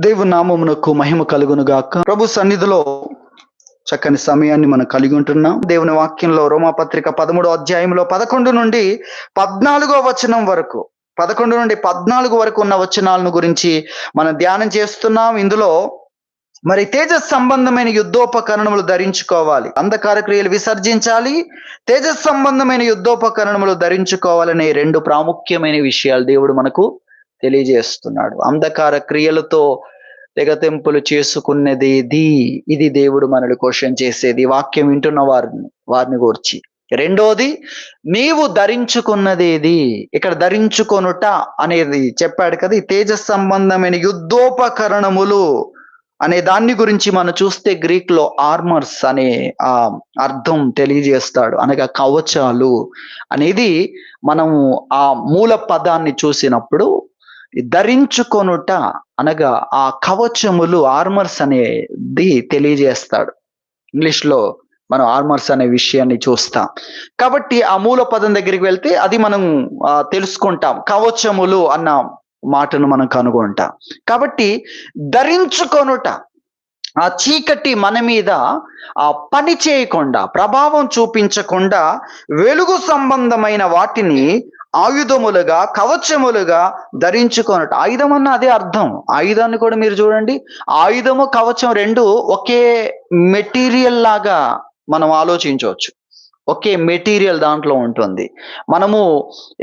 దేవుని నామమునకు మహిమ కలుగును గాక. ప్రభు సన్నిధిలో చక్కని సమయాన్ని మనం కలిగి ఉంటున్నాం. దేవుని వాక్యంలో రోమాపత్రిక 13వ అధ్యాయంలో 11 నుండి 14వ వచనం వరకు 11 నుండి 14 వరకు ఉన్న వచనాలను గురించి మనం ధ్యానం చేస్తున్నాం. ఇందులో మరి తేజస్ సంబంధమైన యుద్ధోపకరణములు ధరించుకోవాలి, అంధకార క్రియలు విసర్జించాలి, తేజస్ సంబంధమైన యుద్ధోపకరణములు ధరించుకోవాలనే రెండు ప్రాముఖ్యమైన విషయాలు దేవుడు మనకు తెలియజేస్తున్నాడు. అంధకార క్రియలతో తెగతెంపులు చేసుకున్నది ఇది దేవుడు మనల్ని క్వశ్చన్ చేసేది, వాక్యం వింటున్న వారిని గూర్చి. రెండోది, నీవు ధరించుకున్నదేది. ఇక్కడ ధరించుకొనుట అనేది చెప్పాడు కదా, ఈ తేజస్ సంబంధమైన యుద్ధోపకరణములు అనే దాన్ని గురించి మనం చూస్తే గ్రీక్ లో ఆర్మర్స్ అనే అర్థం తెలియజేస్తాడు, అనగా కవచాలు అనేది. మనము ఆ మూల పదాన్ని చూసినప్పుడు ధరించుకొనుట అనగా ఆ కవచములు, ఆర్మర్స్ అనేది తెలియజేస్తాడు. ఇంగ్లీష్ లో మనం ఆర్మర్స్ అనే విషయాన్ని చూస్తాం. కాబట్టి ఆ మూల పదం దగ్గరికి వెళ్తే అది మనం తెలుసుకుంటాం, కవచములు అన్న మాటను మనం కనుగొంటాం. కాబట్టి ధరించుకొనుట, ఆ చీకటి మన మీద పని చేయకుండా, ప్రభావం చూపించకుండా వెలుగు సంబంధమైన వాటిని ఆయుధములుగా, కవచములుగా ధరించుకొనుట. ఆయుధం అన్న అదే అర్థం. ఆయుధాన్ని కూడా మీరు చూడండి, ఆయుధము కవచం రెండు ఒకే మెటీరియల్ లాగా మనం ఆలోచించవచ్చు. ఒకే మెటీరియల్ దాంట్లో ఉంటుంది. మనము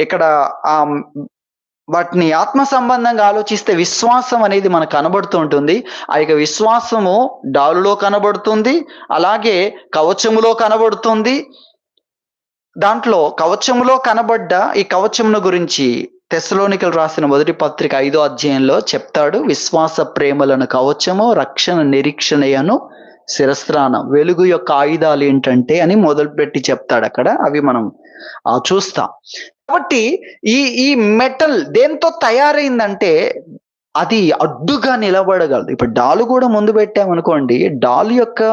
ఇక్కడ వాటిని ఆత్మ సంబంధంగా ఆలోచిస్తే విశ్వాసం అనేది మనకు కనబడుతూ ఉంటుంది. ఆ యొక్క విశ్వాసము డాలులో కనబడుతుంది, అలాగే కవచములో కనబడుతుంది. దాంట్లో కవచములో కనబడ్డ ఈ కవచమును గురించి తెస్సలోనికలు రాసిన మొదటి పత్రిక 5వ అధ్యాయంలో చెప్తాడు. విశ్వాస ప్రేమలను కవచము, రక్షణ నిరీక్షణయను శిరస్త్రాణం. వెలుగు యొక్క ఆయుధాలు ఏంటంటే అని మొదలుపెట్టి చెప్తాడు అక్కడ. అవి మనం చూస్తాం. కాబట్టి ఈ మెటల్ దేంతో తయారైందంటే అది అడ్డుగా నిలబడగలదు. ఇప్పుడు డాలు కూడా ముందు పెట్టామనుకోండి, డాలు యొక్క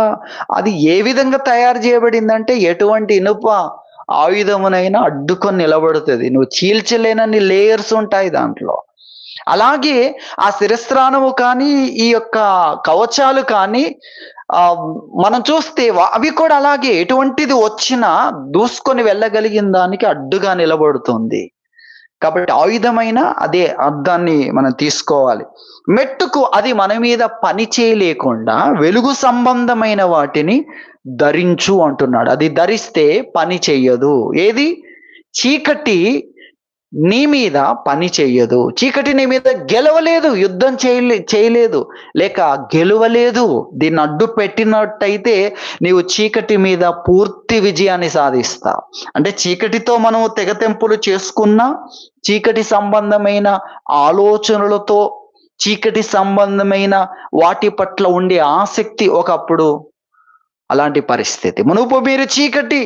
అది ఏ విధంగా తయారు చేయబడిందంటే ఎటువంటి ఇనుప ఆయుధమునైనా అడ్డుకొని నిలబడుతుంది. నువ్వు చీల్చలేనన్ని లేయర్స్ ఉంటాయి దాంట్లో. అలాగే ఆ శిరస్త్రాణము కానీ, ఈ యొక్క కవచాలు కానీ మనం చూస్తే అవి కూడా అలాగే ఎటువంటిది వచ్చినా దూసుకొని వెళ్ళగలిగిన దానికి అడ్డుగా నిలబడుతుంది. కాబట్టి ఆయుధమైన అదే అర్థాన్ని మనం తీసుకోవాలి. మెట్టుకు అది మన మీద పని చేయలేకుండా వెలుగు సంబంధమైన వాటిని ధరించు అంటున్నాడు. అది ధరిస్తే పని చెయ్యదు. ఏది? చీకటి నీ మీద పని చెయ్యదు. చీకటి నీ మీద గెలవలేదు, యుద్ధం చేయలేదు, లేక గెలవలేదు. దీన్ని అడ్డు పెట్టినట్టయితే నీవు చీకటి మీద పూర్తి విజయాన్ని సాధిస్తావు. అంటే చీకటితో మనం తెగతెంపులు చేసుకున్నా, చీకటి సంబంధమైన ఆలోచనలతో, చీకటి సంబంధమైన వాటి పట్ల ఉండే ఆసక్తి ఒకప్పుడు అలాంటి పరిస్థితి. మునుపు మీరు చీకటి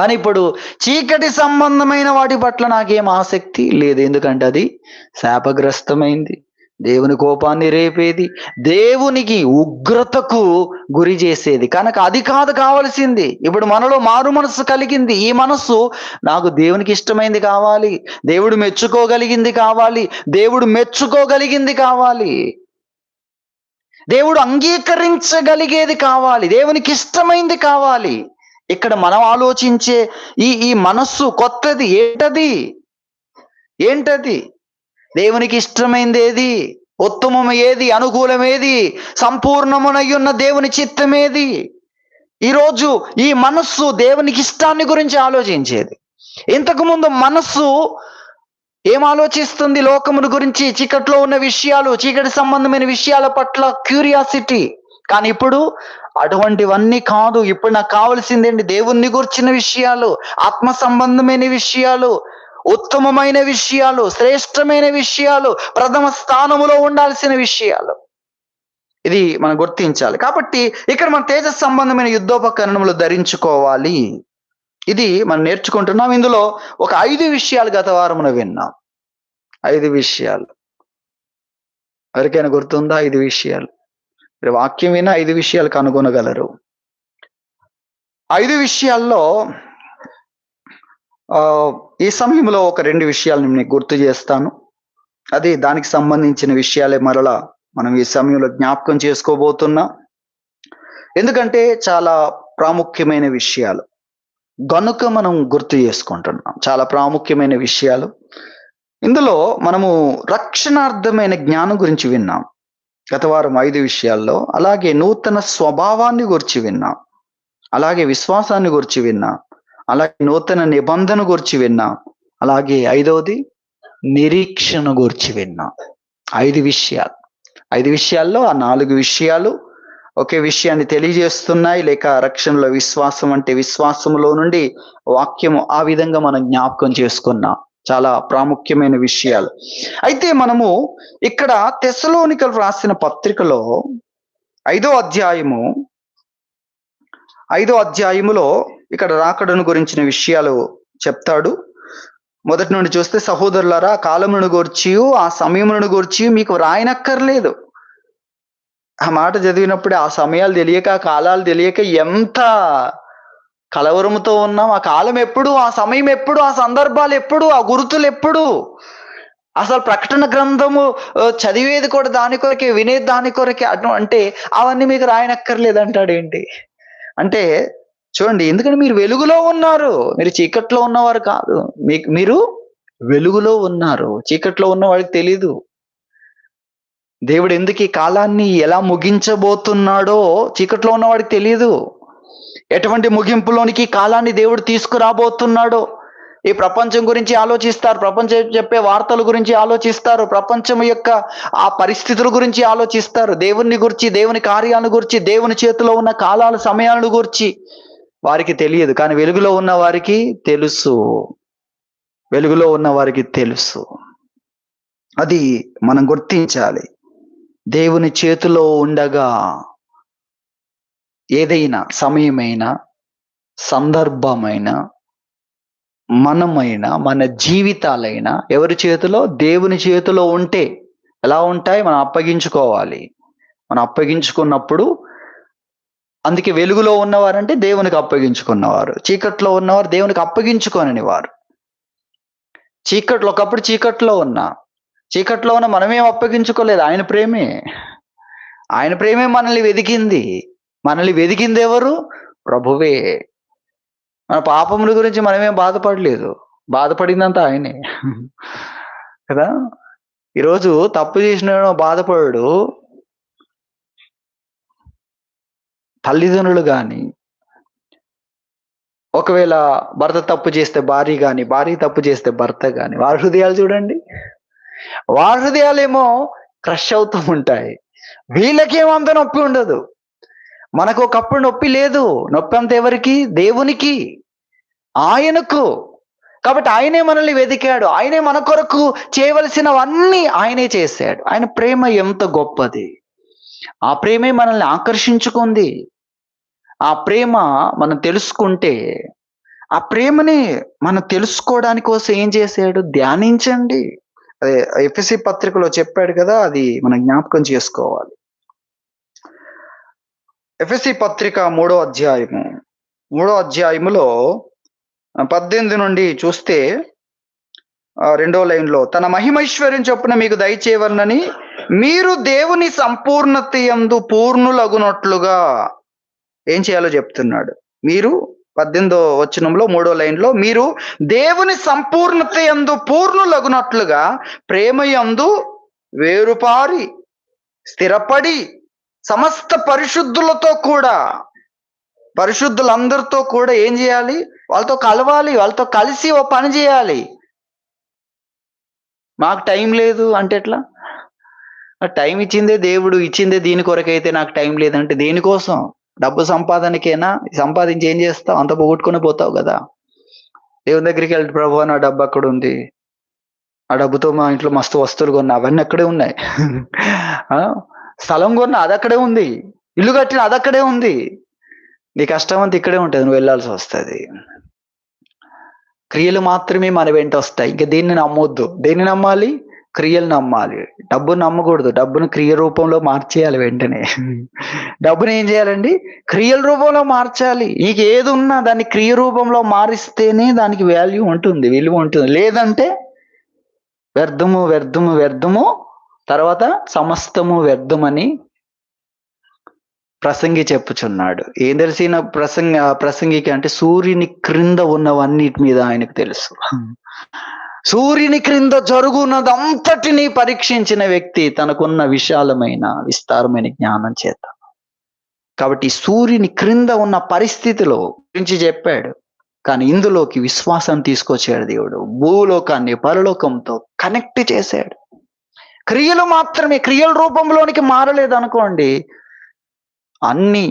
అని, ఇప్పుడు చీకటి సంబంధమైన వాటి పట్ల నాకేం ఆసక్తి లేదు. ఎందుకంటే అది శాపగ్రస్తమైంది, దేవుని కోపాన్ని రేపేది, దేవునికి ఉగ్రతకు గురి చేసేది. కనుక అది కాదు కావలసింది. ఇప్పుడు మనలో మారు మనస్సు కలిగింది. ఈ మనస్సు నాకు దేవునికి ఇష్టమైంది కావాలి, దేవుడు మెచ్చుకోగలిగింది కావాలి, దేవుడు మెచ్చుకోగలిగింది కావాలి, దేవుడు అంగీకరించగలిగేది కావాలి, దేవునికి ఇష్టమైంది కావాలి. ఇక్కడ మనం ఆలోచించే ఈ మనస్సు కొత్తది. ఏంటది? దేవునికి ఇష్టమైంది ఏది? ఉత్తమం ఏది? అనుకూలం ఏది? సంపూర్ణమునయ్యున్న దేవుని చిత్తమేది? ఈరోజు ఈ మనస్సు దేవునికి ఇష్టాన్ని గురించి ఆలోచించేది. ఇంతకుముందు మనస్సు ఏం ఆలోచిస్తుంది? లోకమును గురించి, చీకట్లో ఉన్న విషయాలు, చీకటి సంబంధమైన విషయాల పట్ల క్యూరియాసిటీ. కానీ ఇప్పుడు అటువంటివన్నీ కాదు. ఇప్పుడు నాకు కావలసిందేంటి? దేవుణ్ణి గురించిన విషయాలు, ఆత్మ సంబంధమైన విషయాలు, ఉత్తమమైన విషయాలు, శ్రేష్టమైన విషయాలు, ప్రథమ స్థానములో ఉండాల్సిన విషయాలు. ఇది మనం గుర్తించాలి. కాబట్టి ఇక్కడ మన తేజస్ సంబంధమైన యుద్ధోపకరణములు ధరించుకోవాలి. ఇది మనం నేర్చుకుంటున్నాం. ఇందులో ఒక 5 విషయాలు గత వారమున విన్నాం. 5 విషయాలు ఎవరికైనా గుర్తుందా? 5 విషయాలు. వాక్యం విన 5 విషయాలు కనుగొనగలరు. 5 విషయాల్లో ఈ సమయంలో ఒక 2 విషయాలు నేను గుర్తు చేస్తాను. అది దానికి సంబంధించిన విషయాలే మరలా మనం ఈ సమయంలో జ్ఞాపకం చేసుకోబోతున్నాం. ఎందుకంటే చాలా ప్రాముఖ్యమైన విషయాలు గనుక మనం గుర్తు చేసుకుంటున్నాం. చాలా ప్రాముఖ్యమైన విషయాలు. ఇందులో మనము రక్షణార్థమైన జ్ఞానం గురించి విన్నాం గత వారం 5 విషయాల్లో. అలాగే నూతన స్వభావాన్ని గురించి విన్నాం. అలాగే విశ్వాసాన్ని గురించి విన్నాం. అలాగే నూతన నిబంధన గురించి విన్నాం. అలాగే 5వది నిరీక్షణ గురించి విన్నాం. 5 విషయాలు. 5 విషయాల్లో ఆ 4 విషయాలు ఒకే విషయాన్ని తెలియజేస్తున్నాయి. లేక రక్షణలో విశ్వాసం అంటే విశ్వాసములో నుండి వాక్యము ఆ విధంగా మనం జ్ఞాపకం చేసుకున్నాం. చాలా ప్రాముఖ్యమైన విషయాలు. అయితే మనము ఇక్కడ తెస్సలోనికలు రాసిన పత్రికలో 5వ అధ్యాయములో ఇక్కడ రాకడను గురించిన విషయాలు చెప్తాడు. మొదటి నుండి చూస్తే, సహోదరులారా, కాలమును గూర్చియు ఆ సమయమును గూర్చియు మీకు రాయనక్కర్లేదు. ఆ మాట చదివినప్పుడే ఆ సమయాలు తెలియక, ఆ కాలాలు తెలియక ఎంత కలవరముతో ఉన్నాం. ఆ కాలం ఎప్పుడు, ఆ సమయం ఎప్పుడు, ఆ సందర్భాలు ఎప్పుడు, ఆ గుర్తులు ఎప్పుడు? అసలు ప్రకటన గ్రంథము చదివేది కూడా దాని కొరకే, వినేది దాని కొరకే. అంటే అవన్నీ మీకు రాయనక్కర్లేదు అంటాడేంటి అంటే, చూడండి, ఎందుకంటే మీరు వెలుగులో ఉన్నారు, మీరు చీకట్లో ఉన్నవారు కాదు. మీరు వెలుగులో ఉన్నారు. చీకట్లో ఉన్న వాడికి తెలీదు. దేవుడు ఎందుకు ఈ కాలాన్ని ఎలా ముగించబోతున్నాడో చీకట్లో ఉన్నవాడికి తెలియదు. ఎటువంటి ముగింపులోనికి కాలాన్ని దేవుడు తీసుకురాబోతున్నాడో. ఈ ప్రపంచం గురించి ఆలోచిస్తారు, ప్రపంచం చెప్పే వార్తల గురించి ఆలోచిస్తారు, ప్రపంచం యొక్క ఆ పరిస్థితుల గురించి ఆలోచిస్తారు. దేవుని గురించి, దేవుని కార్యాలను గురించి, దేవుని చేతిలో ఉన్న కాలాల సమయాలను గురించి వారికి తెలియదు. కానీ వెలుగులో ఉన్న వారికి తెలుసు. వెలుగులో ఉన్న వారికి తెలుసు. అది మనం గుర్తించాలి. దేవుని చేతిలో ఉండగా ఏదైనా సమయమైనా, సందర్భమైన, మనమైనా, మన జీవితాలైనా ఎవరి చేతిలో? దేవుని చేతిలో ఉంటే ఎలా ఉంటాయి? మనం అప్పగించుకోవాలి. మనం అప్పగించుకున్నప్పుడు, అందుకే వెలుగులో ఉన్నవారంటే దేవునికి అప్పగించుకున్నవారు, చీకట్లో ఉన్నవారు దేవునికి అప్పగించుకోనని వారు. ఒకప్పుడు చీకట్లో ఉన్న మనమేం అప్పగించుకోలేదు. ఆయన ప్రేమే మనల్ని వెదికింది. మనల్ని వెదికింది ఎవరు? ప్రభువే. మన పాపముల గురించి మనమేం బాధపడలేదు. బాధపడిందంతా ఆయనే కదా. ఈరోజు తప్పు చేసిన బాధపడు తల్లిదండ్రులు కానీ, ఒకవేళ భర్త తప్పు చేస్తే భార్య కానీ, భార్య తప్పు చేస్తే భర్త కానీ, వారి హృదయాలు చూడండి. వారి హృదయాలేమో క్రష్ అవుతూ ఉంటాయి. వీళ్ళకేమో అంత నొప్పి ఉండదు. మనకు ఒకప్పుడు నొప్పి లేదు. నొప్పి అంత ఎవరికి? దేవునికి, ఆయనకు. కాబట్టి ఆయనే మనల్ని వెదికాడు. ఆయనే మన కొరకు చేయవలసినవన్నీ ఆయనే చేశాడు. ఆయన ప్రేమ ఎంత గొప్పది. ఆ ప్రేమే మనల్ని ఆకర్షించుకుంది. ఆ ప్రేమ మనం తెలుసుకుంటే, ఆ ప్రేమని మనం తెలుసుకోవడానికి కోసం ఏం చేశాడు? ధ్యానించండి. అదే ఎఫెసీ పత్రికలో చెప్పాడు కదా, అది మనం జ్ఞాపకం చేసుకోవాలి. ఎఫెసీ పత్రిక 3వ అధ్యాయములో 18 నుండి చూస్తే 2వ లైన్లో, తన మహిమైశ్వర్యం చొప్పున మీకు దయచేయవలనని మీరు దేవుని సంపూర్ణత యందు పూర్ణులగునట్లుగా ఏం చేయాలో చెప్తున్నాడు. మీరు 18వ వచనంలో 3వ లైన్లో, మీరు దేవుని సంపూర్ణత యందు పూర్ణులగునట్లుగా ప్రేమ యందు వేరుపారి స్థిరపడి సమస్త పరిశుద్ధులందరితో కూడా ఏం చేయాలి? వాళ్ళతో కలవాలి, వాళ్ళతో కలిసి ఓ పని చేయాలి. మాకు టైం లేదు అంటే ఎట్లా? టైం ఇచ్చిందే దేవుడు, ఇచ్చిందే దీని కొరకైతే నాకు టైం లేదంటే దేనికోసం? డబ్బు సంపాదనకేనా? సంపాదించి ఏం చేస్తావు? అంత పోగొట్టుకుని పోతావు కదా. దేవుని దగ్గరికి వెళ్తే, ప్రభు నా డబ్బు అక్కడ ఉంది, ఆ డబ్బుతో మా ఇంట్లో మస్తు వస్తువులు కొన్నా, అవన్నీ అక్కడే ఉన్నాయి. స్థలం కొన్నా, అది అక్కడే ఉంది. ఇల్లు కట్టిన, అది అక్కడే ఉంది. నీ కష్టం అంతా ఇక్కడే ఉంటుంది, నువ్వు వెళ్ళాల్సి వస్తుంది. క్రియలు మాత్రమే మన వెంట వస్తాయి. ఇంకా దేన్ని నమ్మొద్దు. దేన్ని నమ్మాలి? క్రియలు నమ్మాలి. డబ్బును నమ్మకూడదు. డబ్బును క్రియ రూపంలో మార్చేయాలి వెంటనే. డబ్బును ఏం చేయాలండి? క్రియల రూపంలో మార్చాలి. నీకు ఏది ఉన్నా దాన్ని క్రియ రూపంలో మారిస్తేనే దానికి వాల్యూ ఉంటుంది, విలువ ఉంటుంది. లేదంటే వ్యర్థము తర్వాత సమస్తము వ్యర్థమని ప్రసంగి చెప్పుచున్నాడు. ఏం తెలిసిన ప్రసంగికి అంటే సూర్యుని క్రింద ఉన్నవన్నిటి మీద ఆయనకు తెలుసు. సూర్యుని క్రింద జరుగునదంతటిని పరీక్షించిన వ్యక్తి తనకున్న విస్తారమైన జ్ఞానం చేత. కాబట్టి సూర్యుని క్రింద ఉన్న పరిస్థితిలో గురించి చెప్పాడు. కానీ ఇందులోకి విశ్వాసం తీసుకొచ్చాడు దేవుడు. భూలోకాన్ని పరలోకంతో కనెక్ట్ చేశాడు. క్రియలు మాత్రమే, క్రియల రూపంలోనికి మారలేదు అనుకోండి, అన్ని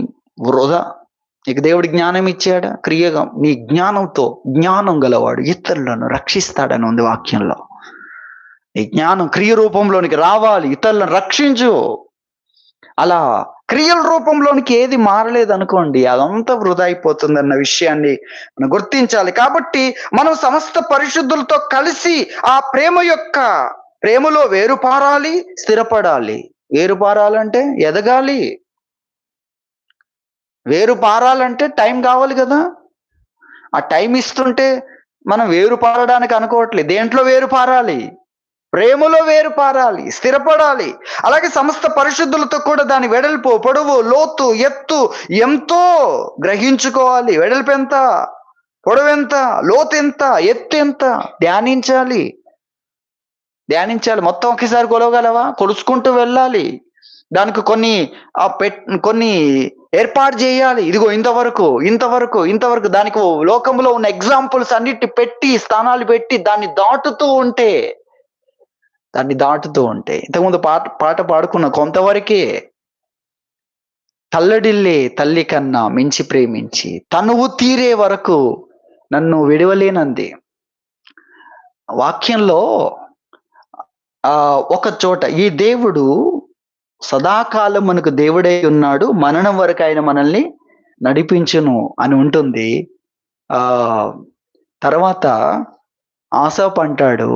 వృధా. నీకు దేవుడు జ్ఞానం ఇచ్చాడా? క్రియగా నీ జ్ఞానంతో, జ్ఞానం గలవాడు ఇతరులను రక్షిస్తాడని ఉంది వాక్యంలో. నీ జ్ఞానం క్రియ రూపంలోనికి రావాలి, ఇతరులను రక్షించు. అలా క్రియల రూపంలోనికి ఏది మారలేదు అనుకోండి, అదంతా వృధా అయిపోతుంది అన్న విషయాన్ని మనం గుర్తించాలి. కాబట్టి మనం సమస్త పరిశుద్ధులతో కలిసి ఆ ప్రేమలో వేరుపారాలి, స్థిరపడాలి. వేరుపారాలంటే ఎదగాలి. వేరుపారాలంటే టైం కావాలి కదా. ఆ టైం ఇస్తుంటే మనం వేరుపారడానికి అనుకోవట్లేదు. దేంట్లో వేరుపారాలి? ప్రేమలో వేరుపారాలి, స్థిరపడాలి. అలాగే సమస్త పరిశుద్ధులతో కూడా దాని వెడల్పు, పొడవు, లోతు, ఎత్తు ఎంతో గ్రహించుకోవాలి. వెడల్పు ఎంత, పొడవు ఎంత, లోతు ఎంత, ఎత్తు ఎంత ధ్యానించాలి. మొత్తం ఒకేసారి కొలవగలవా? కొలుసుకుంటూ వెళ్ళాలి. దానికి కొన్ని ఏర్పాటు చేయాలి. ఇదిగో ఇంతవరకు దానికి లోకంలో ఉన్న ఎగ్జాంపుల్స్ అన్నిటి పెట్టి, స్థానాలు పెట్టి దాన్ని దాటుతూ ఉంటే ఇంతకుముందు పాట పాడుకున్న కొంతవరకే. తల్లడిల్లే తల్లి కన్నా మించి ప్రేమించి తనువు తీరే వరకు నన్ను విడవలేనంది. వాక్యంలో ఒక చోట ఈ దేవుడు సదాకాలం మనకు దేవుడై ఉన్నాడు, మరణం వరకు ఆయన మనల్ని నడిపించును అని ఉంటుంది. తర్వాత ఆసాపు అంటాడు,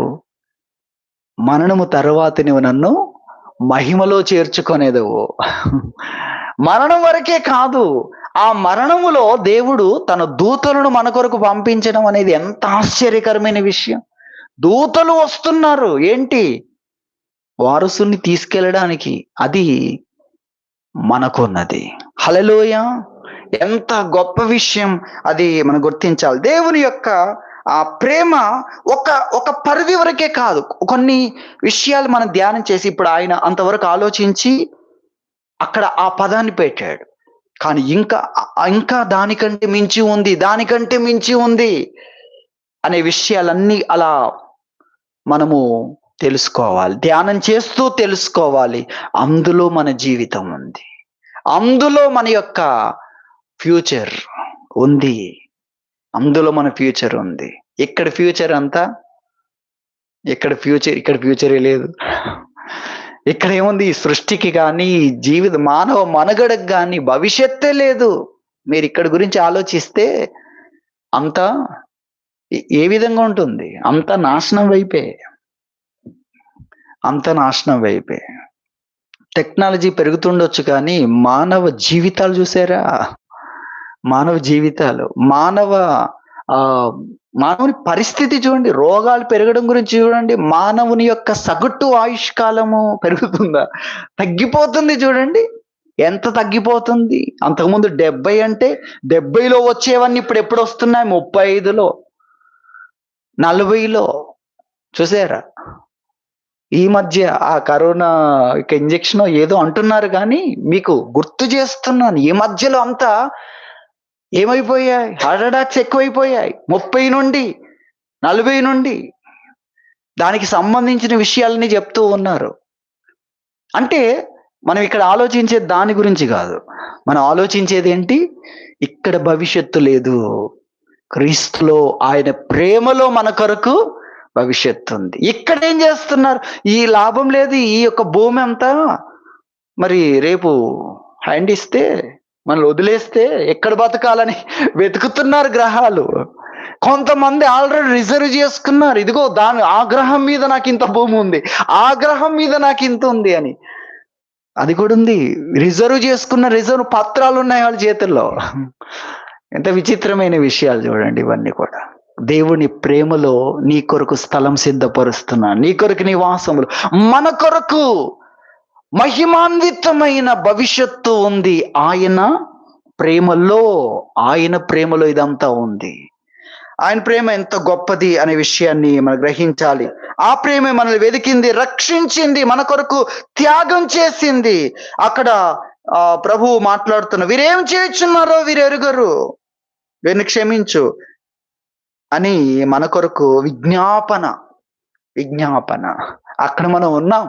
మరణము తర్వాత నువ్వు నన్ను మహిమలో చేర్చుకొనేదవు. మరణం వరకే కాదు, ఆ మరణములో దేవుడు తన దూతలను మన కొరకు పంపించడం అనేది ఎంత ఆశ్చర్యకరమైన విషయం. దూతలు వస్తున్నారు. ఏంటి? వారసుని తీసుకెళ్ళడానికి. అది మనకున్నది. హల్లెలూయా! ఎంత గొప్ప విషయం అది మనం గుర్తించాలి. దేవుని యొక్క ఆ ప్రేమ ఒక పరిధి వరకే కాదు. కొన్ని విషయాలు మనం ధ్యానం చేసి ఇప్పుడు ఆయన అంతవరకు ఆలోచించి అక్కడ ఆ పదాన్ని పెట్టాడు. కానీ ఇంకా దానికంటే మించి ఉంది అనే విషయాలన్నీ అలా మనము తెలుసుకోవాలి, ధ్యానం చేస్తూ తెలుసుకోవాలి. అందులో మన జీవితం ఉంది, అందులో మన యొక్క ఫ్యూచర్ ఉంది, ఇక్కడ ఫ్యూచర్ అంతా, ఇక్కడ ఫ్యూచరే లేదు. ఇక్కడ ఏముంది? ఈ సృష్టికి కానీ, మానవ మనుగడకు కానీ భవిష్యత్తే లేదు. మీరు ఇక్కడ గురించి ఆలోచిస్తే అంతా ఏ విధంగా ఉంటుంది? అంత నాశనం వైపే. టెక్నాలజీ పెరుగుతుండొచ్చు కానీ మానవ జీవితాలు చూసారా? మానవుని పరిస్థితి చూడండి. రోగాలు పెరగడం గురించి చూడండి. మానవుని యొక్క సగటు ఆయుష్కాలము పెరుగుతుందా, తగ్గిపోతుంది? చూడండి ఎంత తగ్గిపోతుంది. అంతకుముందు 70 అంటే 70లో వచ్చేవన్నీ ఇప్పుడు ఎప్పుడు వస్తున్నాయి? 35లో, 40లో. చూసారా? ఈ మధ్య ఆ కరోనా ఇంజెక్షన్ ఏదో అంటున్నారు కానీ మీకు గుర్తు చేస్తున్నాను, ఈ మధ్యలో అంతా ఏమైపోయాయి? హార్ట్ అటాక్స్ ఎక్కువైపోయాయి. 30 నుండి 40 నుండి దానికి సంబంధించిన విషయాలని చెప్తూ ఉన్నారు. అంటే మనం ఇక్కడ ఆలోచించే దాని గురించి కాదు, మనం ఆలోచించేది ఏంటి? ఇక్కడ భవిష్యత్తు లేదు, క్రీస్తులో ఆయన ప్రేమలో మన కొరకు భవిష్యత్తు ఉంది. ఇక్కడ ఏం చేస్తున్నారు? ఈ లాభం లేదు, ఈ యొక్క భూమి అంతా మరి రేపు హ్యాండ్ ఇస్తే, మనల్ని వదిలేస్తే ఎక్కడ బతకాలని వెతుకుతున్నారు గ్రహాలు. కొంతమంది ఆల్రెడీ రిజర్వ్ చేసుకున్నారు. ఇదిగో ఆ గ్రహం మీద నాకు ఇంత భూమి ఉంది, ఆ గ్రహం మీద నాకు ఇంత ఉంది అని. అది కూడా ఉంది. రిజర్వ్ పత్రాలు ఉన్నాయి వాళ్ళ చేతుల్లో. ఎంత విచిత్రమైన విషయాలు చూడండి ఇవన్నీ కూడా. దేవుని ప్రేమలో నీ కొరకు స్థలం సిద్ధపరుస్తున్నాను, నీ కొరకు నివాసములు, మన కొరకు మహిమాన్వితమైన భవిష్యత్తు ఉంది. ప్రేమలో ఆయన ప్రేమలో ఇదంతా ఉంది. ఆయన ప్రేమ ఎంత గొప్పది అనే విషయాన్ని మనం గ్రహించాలి. ఆ ప్రేమే మనల్ని వెతికింది, రక్షించింది, మన కొరకు త్యాగం చేసింది. అక్కడ ప్రభువు మాట్లాడుతున్న, వీరేం చేయుచున్నారో వీరు ఎరుగరు, వీరిని క్షమించు అని మన కొరకు విజ్ఞాపన. అక్కడ మనం ఉన్నాం.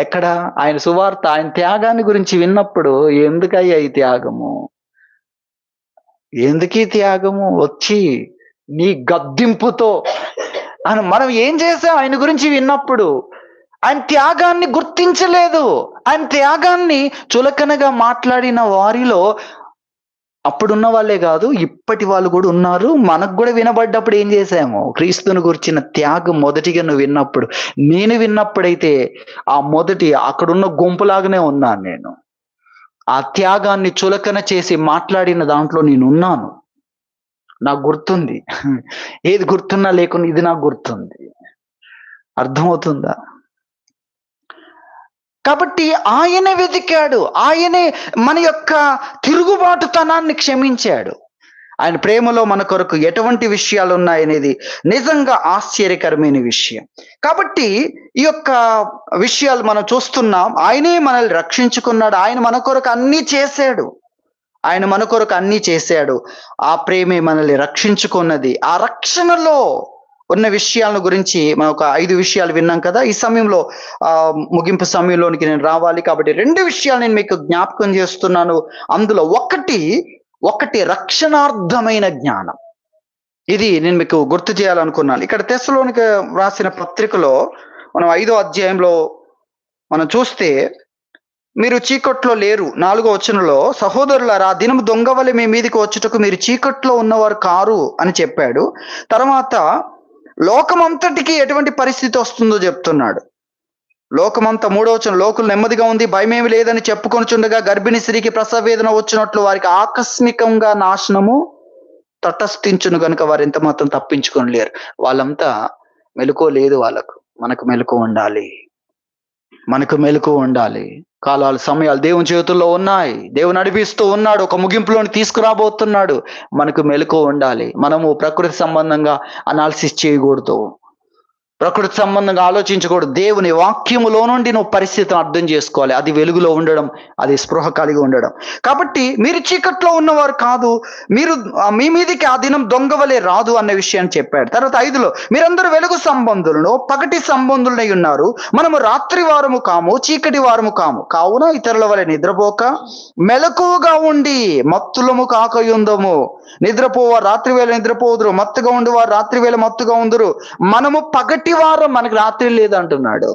ఎక్కడ? ఆయన సువార్త, ఆయన త్యాగాన్ని గురించి విన్నప్పుడు ఎందుకయ్యా ఈ త్యాగము, ఎందుకీ త్యాగము, వచ్చి నీ గద్దింపుతో అని మనం ఏం చేసాం? ఆయన గురించి విన్నప్పుడు ఆయన త్యాగాన్ని గుర్తించలేదు. ఆయన త్యాగాన్ని చులకనగా మాట్లాడిన వారిలో అప్పుడున్న వాళ్ళే కాదు, ఇప్పటి వాళ్ళు కూడా ఉన్నారు. మనకు కూడా వినబడ్డప్పుడు ఏం చేశాము? క్రీస్తుని గురించిన త్యాగం మొదటిగా నువ్వు విన్నప్పుడు, నేను విన్నప్పుడైతే ఆ మొదటి అక్కడున్న గుంపులాగానే ఉన్నాను నేను. ఆ త్యాగాన్ని చులకన చేసి మాట్లాడిన దాంట్లో నేనున్నాను. నాకు గుర్తుంది. ఏది గుర్తున్నా లేకుండా ఇది నాకు గుర్తుంది. అర్థమవుతుందా? కాబట్టి ఆయనే వెతికాడు, ఆయనే మన యొక్క తిరుగుబాటుతనాన్ని క్షమించాడు. ఆయన ప్రేమలో మన కొరకు ఎటువంటి విషయాలు ఉన్నాయనేది నిజంగా ఆశ్చర్యకరమైన విషయం. కాబట్టి ఈ యొక్క విషయాలు మనం చూస్తున్నాం. ఆయనే మనల్ని రక్షించుకున్నాడు, ఆయన మన కొరకు అన్నీ చేశాడు, ఆ ప్రేమే మనల్ని రక్షించుకున్నది. ఆ రక్షణలో ఉన్న విషయాల గురించి మనం ఒక 5 విషయాలు విన్నాం కదా. ఈ సమయంలో ముగింపు సమయంలోనికి నేను రావాలి కాబట్టి 2 విషయాలు నేను మీకు జ్ఞాపకం చేస్తున్నాను. అందులో ఒకటి రక్షణార్థమైన జ్ఞానం. ఇది నేను మీకు గుర్తు చేయాలనుకున్నాను. ఇక్కడ తెస్సలోనిక రాసిన పత్రికలో మనం 5వ అధ్యాయంలో మనం చూస్తే, మీరు చీకట్లో లేరు, 4వ వచనంలో, సహోదరులారా దినము దొంగ వలె మీ మీదికి వచ్చుటకు మీరు చీకట్లో ఉన్నవారు కారు అని చెప్పాడు. తర్వాత లోకమంతటికి ఎటువంటి పరిస్థితి వస్తుందో చెప్తున్నాడు. లోకమంతా 3వ వచనం, లోకులు నెమ్మదిగా ఉంది, భయమేమి లేదని చెప్పుకొనిచుండగా గర్భిణీ స్త్రీకి ప్రసవ వేదన వచ్చినట్లు వారికి ఆకస్మికంగా నాశనము తటస్థించును గనుక వారు ఎంత మాత్రం తప్పించుకొని లేరు. వాళ్ళంతా మెలకువ లేదు వాళ్ళకు. మనకు మెలకువ ఉండాలి. కాలాలు, సమయాలు దేవుని చేతుల్లో ఉన్నాయి. దేవుడు నడిపిస్తూ ఉన్నాడు, ఒక ముగింపులోని తీసుకురాబోతున్నాడు. మనకు మెలకువ ఉండాలి. మనము ప్రకృతి సంబంధంగా అనాలిసిస్ చేయకూడదు, ప్రకృతి సంబంధంగా ఆలోచించకూడదు. దేవుని వాక్యములో నుండి నువ్వు పరిస్థితిని అర్థం చేసుకోవాలి. అది వెలుగులో ఉండడం, అది స్పృహ కలిగి ఉండడం. కాబట్టి మీరు చీకట్లో ఉన్నవారు కాదు, మీరు మీ మీదికి ఆ దినం దొంగ వలె రాదు అన్న విషయాన్ని చెప్పాడు. తర్వాత 5లో, మీరందరూ వెలుగు సంబంధులను పగటి సంబంధులై ఉన్నారు, మనము రాత్రి వారము కాము, చీకటి వారము కాము. కావున ఇతరుల వలె నిద్రపోక మెలకువగా ఉండి మత్తులము కాకయుందము. నిద్రపోవారు రాత్రి వేళ నిద్రపోదురు, మత్తుగా ఉండువారు రాత్రి వేళ మత్తుగా ఉందరు. మనము పగటి వారం, మనకు రాత్రి లేదంటున్నాడు.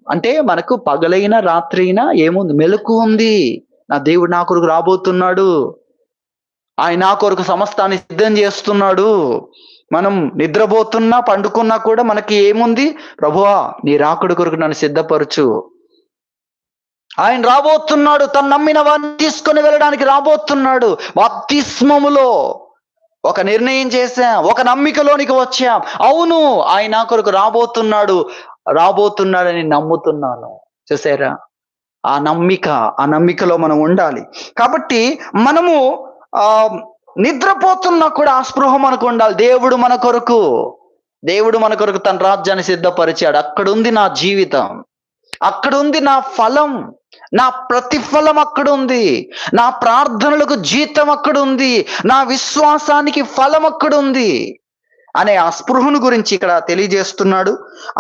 అంటే మనకు పగలైనా రాత్రి అయినా ఏముంది? మెలకు ఉంది. నా దేవుడు నా కొరకు రాబోతున్నాడు, ఆయన నా కొరకు సమస్తాన్ని సిద్ధం చేస్తున్నాడు. మనం నిద్రపోతున్నా పండుకున్నా కూడా మనకి ఏముంది? ప్రభువా నీ రాకడ కొరకు నన్ను సిద్ధపరచు. ఆయన రాబోతున్నాడు, తను నమ్మిన వారిని తీసుకొని వెళ్ళడానికి రాబోతున్నాడు. బాప్తిస్మములో ఒక నిర్ణయం చేశాం, ఒక నమ్మికలోనికి వచ్చాం. అవును, ఆయన కొరకు రాబోతున్నాడని నమ్ముతున్నాను. చూసారా? ఆ నమ్మికలో మనం ఉండాలి. కాబట్టి మనము నిద్రపోతున్నా కూడా ఆ స్పృహ మనకు ఉండాలి. దేవుడు మన కొరకు తన రాజ్యాన్ని సిద్ధపరిచాడు. అక్కడుంది నా జీవితం, అక్కడుంది నా ఫలం, నా ప్రతిఫలం అక్కడుంది, నా ప్రార్థనలకు జీతం అక్కడుంది, నా విశ్వాసానికి ఫలం అక్కడుంది అనే ఆ స్పృహను గురించి ఇక్కడ తెలియజేస్తున్నాడు.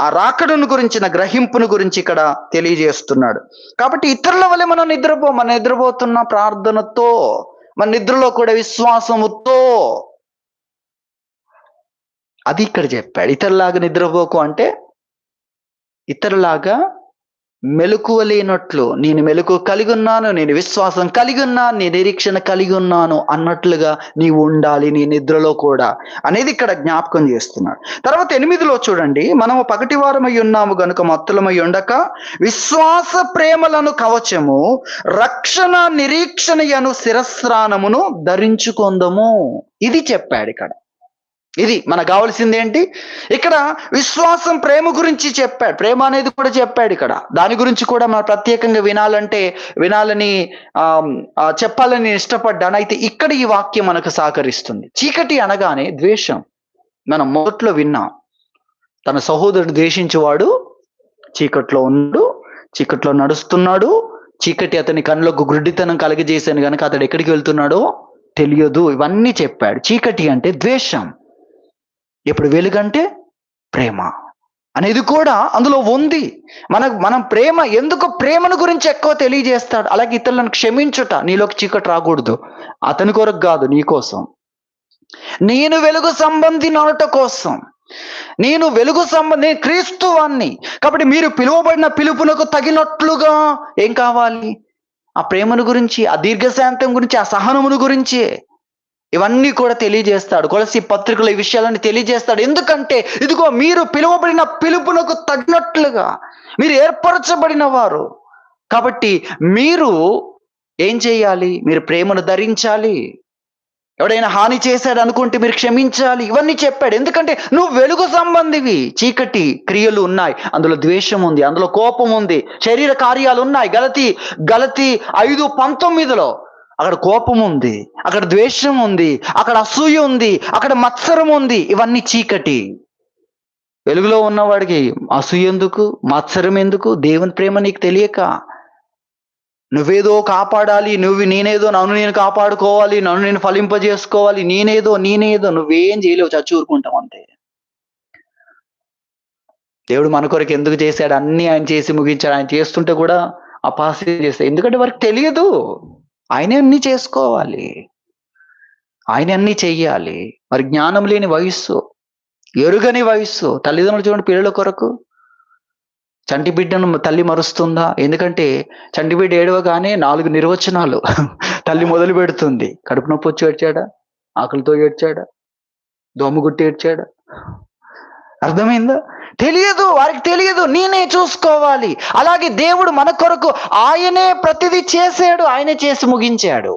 ఆ రాకడను గురించిన గ్రహింపును గురించి ఇక్కడ తెలియజేస్తున్నాడు. కాబట్టి ఇతరుల వల్ల మనం నిద్రపోతున్న ప్రార్థనతో, మన నిద్రలో కూడా విశ్వాసముతో, అది ఇక్కడ చెప్పాడు. ఇతరులాగా నిద్రపోకు అంటే ఇతరులాగా మెలకువ లేనట్లు, నేను మెలకువ కలిగి ఉన్నాను, నేను విశ్వాసం కలిగి ఉన్నాను, నేను నిరీక్షణ కలిగి ఉన్నాను అన్నట్లుగా నీవు ఉండాలి నీ నిద్రలో కూడా అనేది ఇక్కడ జ్ఞాపకం చేస్తున్నాడు. తర్వాత 8లో చూడండి, మనము పగటి వారమై ఉన్నాము గనుక మత్తులమై ఉండక విశ్వాస ప్రేమలను కవచము, రక్షణ నిరీక్షణయను శిరస్త్రాణమును ధరించుకొందము. ఇది చెప్పాడు ఇక్కడ. ఇది మనకు కావాల్సింది ఏంటి? ఇక్కడ విశ్వాసం ప్రేమ గురించి చెప్పాడు. ప్రేమ అనేది కూడా చెప్పాడు ఇక్కడ. దాని గురించి కూడా మనం ప్రత్యేకంగా వినాలని చెప్పాలని నేను ఇష్టపడ్డాను. అయితే ఇక్కడ ఈ వాక్యం మనకు సహకరిస్తుంది. చీకటి అనగానే ద్వేషం. మనం మొదట్లో విన్నాం. తన సహోదరుడు ద్వేషించేవాడు చీకట్లో ఉన్నాడు, చీకట్లో నడుస్తున్నాడు, చీకటి అతని కళ్ళకు గుడ్డితనం కలిగజేశాను గనక అతడు ఎక్కడికి వెళ్తున్నాడో తెలియదు. ఇవన్నీ చెప్పాడు. చీకటి అంటే ద్వేషం, ఇప్పుడు వెలుగంటే ప్రేమ అనేది కూడా అందులో ఉంది. మనం ఎందుకు ప్రేమను గురించి ఎక్కువ తెలియజేస్తాడు. అలాగే ఇతరులను క్షమించుట, నీలోకి చీకటి రాకూడదు, అతని కొరకు కాదు, నీ కోసం. నేను వెలుగు సంబంధి నడట కోసం, నేను క్రీస్తువాన్ని. కాబట్టి మీరు పిలువబడిన పిలుపునకు తగినట్లుగా ఏం కావాలి? ఆ ప్రేమను గురించి, ఆ దీర్ఘశాంతం గురించి, ఆ సహనమును గురించి ఇవన్నీ కూడా తెలియజేస్తాడు. కొలసి పత్రికలో ఈ విషయాలన్నీ తెలియజేస్తాడు. ఎందుకంటే ఇదిగో మీరు పిలువబడిన పిలుపునకు తగినట్లుగా మీరు ఏర్పరచబడిన వారు. కాబట్టి మీరు ఏం చేయాలి? మీరు ప్రేమను ధరించాలి. ఎవడైనా హాని చేశాడు అనుకుంటే మీరు క్షమించాలి. ఇవన్నీ చెప్పాడు. ఎందుకంటే నువ్వు వెలుగు సంబంధివి. చీకటి క్రియలు ఉన్నాయి, అందులో ద్వేషం ఉంది, అందులో కోపం ఉంది, శరీర కార్యాలు ఉన్నాయి. గలతీ 5:19 అక్కడ కోపం ఉంది, అక్కడ ద్వేషం ఉంది, అక్కడ అసూయ ఉంది, అక్కడ మత్సరం ఉంది. ఇవన్నీ చీకటి. వెలుగులో ఉన్నవాడికి అసూయ ఎందుకు, మత్సరం ఎందుకు? దేవుని ప్రేమ నీకు తెలియక నువ్వేదో కాపాడాలి, నేనేదో నన్ను నేను కాపాడుకోవాలి, నన్ను నేను ఫలింపజేసుకోవాలి, నేనేదో నువ్వేం చేయలేవు, చచ్చి ఊరుకుంటావు అంతే. దేవుడు మన కొరకు ఎందుకు చేశాడు? అన్ని ఆయన చేసి ముగించాడు. ఆయన చేస్తుంటే కూడా అపహాస్యం చేస్తాడు. ఎందుకంటే వారికి తెలియదు. ఆయనే అన్ని చేసుకోవాలి, ఆయన అన్ని చెయ్యాలి. మరి జ్ఞానం లేని వయస్సు, ఎరుగని వయస్సు. తల్లిదండ్రులు చూడండి, పిల్లల కొరకు చంటి బిడ్డను తల్లి మరుస్తుందా? ఎందుకంటే చంటి బిడ్డ ఏడవగానే 4 నిర్వచనాలు తల్లి మొదలు పెడుతుంది. కడుపు నొప్పి వచ్చి ఏడ్చాడా, ఆకలితో ఏడ్చాడా, దోమగుట్టి ఏడ్చాడా? అర్థమైందా? తెలియదు, వారికి తెలియదు. నేనే చూసుకోవాలి. అలాగే దేవుడు మన కొరకు ఆయనే ప్రతిదీ చేశాడు, ఆయనే చేసి ముగించాడు.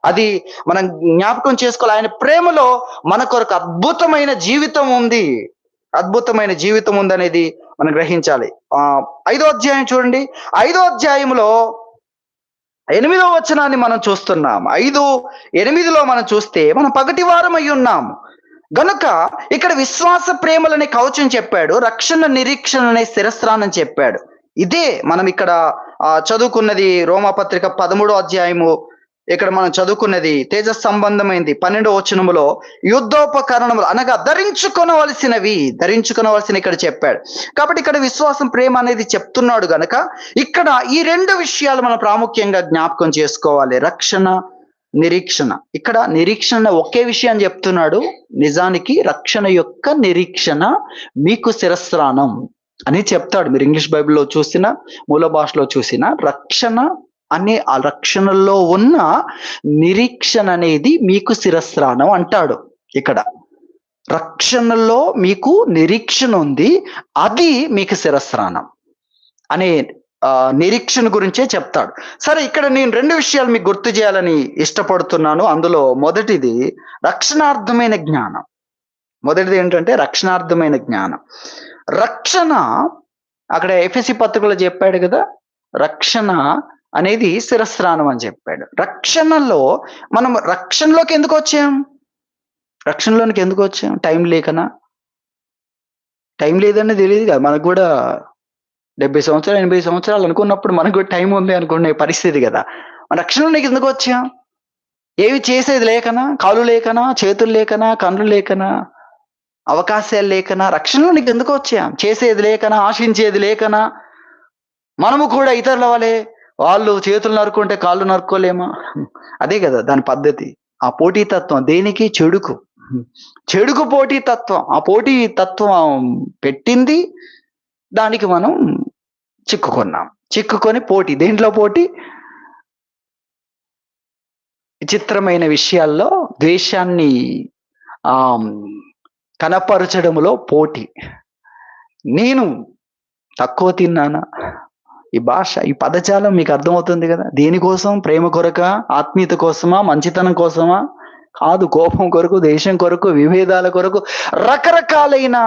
అది మనం జ్ఞాపకం చేసుకోవాలి. ఆయన ప్రేమలో మన కొరకు అద్భుతమైన జీవితం ఉంది, అద్భుతమైన జీవితం ఉందనేది మనం గ్రహించాలి. 5వ అధ్యాయం చూడండి. 5వ అధ్యాయంలో 8వ వచనాన్ని మనం చూస్తున్నాం. 5:8 మనం చూస్తే మనం పగటి వారం అయి ఉన్నాము గనుక ఇక్కడ విశ్వాస ప్రేమలనే కవచం చెప్పాడు, రక్షణ నిరీక్షణ అనే శిరస్త్రాన్ని చెప్పాడు. ఇదే మనం ఇక్కడ చదువుకున్నది. రోమాపత్రిక 13వ అధ్యాయము ఇక్కడ మనం చదువుకున్నది తేజ సంబంధమైంది. 12వ వచనములో యుద్ధోపకరణములు అనగా ధరించుకొనవలసిన ఇక్కడ చెప్పాడు. కాబట్టి ఇక్కడ విశ్వాసం ప్రేమ అనేది చెప్తున్నాడు గనక ఇక్కడ ఈ 2 విషయాలు మనం ప్రాముఖ్యంగా జ్ఞాపకం చేసుకోవాలి. రక్షణ, నిరీక్షణ. ఇక్కడ నిరీక్షణ ఒకే విషయాన్ని చెప్తున్నాడు. నిజానికి రక్షణ యొక్క నిరీక్షణ మీకు శిరస్త్రాణం అని చెప్తాడు. మీరు ఇంగ్లీష్ బైబిల్లో చూసినా, మూల భాషలో చూసినా, రక్షణ అనే ఆ రక్షణలో ఉన్న నిరీక్షణ అనేది మీకు శిరస్త్రాణం అంటాడు. ఇక్కడ రక్షణలో మీకు నిరీక్షణ ఉంది, అది మీకు శిరస్త్రాణం అనే నిరీక్షణ గురించే చెప్తాడు. సరే, ఇక్కడ నేను 2 విషయాలు మీకు గుర్తు చేయాలని ఇష్టపడుతున్నాను. అందులో మొదటిది రక్షణార్థమైన జ్ఞానం. మొదటిది ఏంటంటే రక్షణార్థమైన జ్ఞానం. రక్షణ అక్కడ ఎఫెసీ పత్రికలో చెప్పాడు కదా, రక్షణ అనేది శిరస్త్రాణం అని చెప్పాడు. మనం రక్షణలోకి ఎందుకు వచ్చాం? రక్షణలోనికి ఎందుకు వచ్చాం? టైం లేకనా? టైం లేదని తెలియదు కదా మనకు కూడా. 70 సంవత్సరాలు 80 సంవత్సరాలు అనుకున్నప్పుడు మనకు కూడా టైం ఉంది అనుకునే పరిస్థితి కదా. మన రక్షణలోకి ఎందుకు వచ్చాం? ఏవి చేసేది లేకనా? కాళ్ళు లేకనా, చేతులు లేకనా, కన్నులు లేకనా, అవకాశాలు లేకనా? రక్షణలోనికి ఎందుకు వచ్చాం? చేసేది లేకనా, ఆశించేది లేకనా? మనము కూడా ఇతరుల వలె వాళ్ళు చేతులు నరుకుంటే కాళ్ళు నరుక్కోలేమా? అదే కదా దాని పద్ధతి. ఆ పోటీతత్వం దేనికి? చెడుకు పోటీతత్వం. ఆ పోటీతత్వం పెట్టింది, దానికి మనం చిక్కుకొని పోటీ. దేంట్లో పోటీ? విచిత్రమైన విషయాల్లో ద్వేషాన్ని కనపరచడంలో పోటీ. నేను తక్కువ తిన్నానా? ఈ భాష, ఈ పదజాలం మీకు అర్థమవుతుంది కదా. దేనికోసం? ప్రేమ కొరక, ఆత్మీయత కోసమా, మంచితనం కోసమా? కాదు, కోపం కొరకు, దేశం కొరకు, విభేదాల కొరకు, రకరకాలైన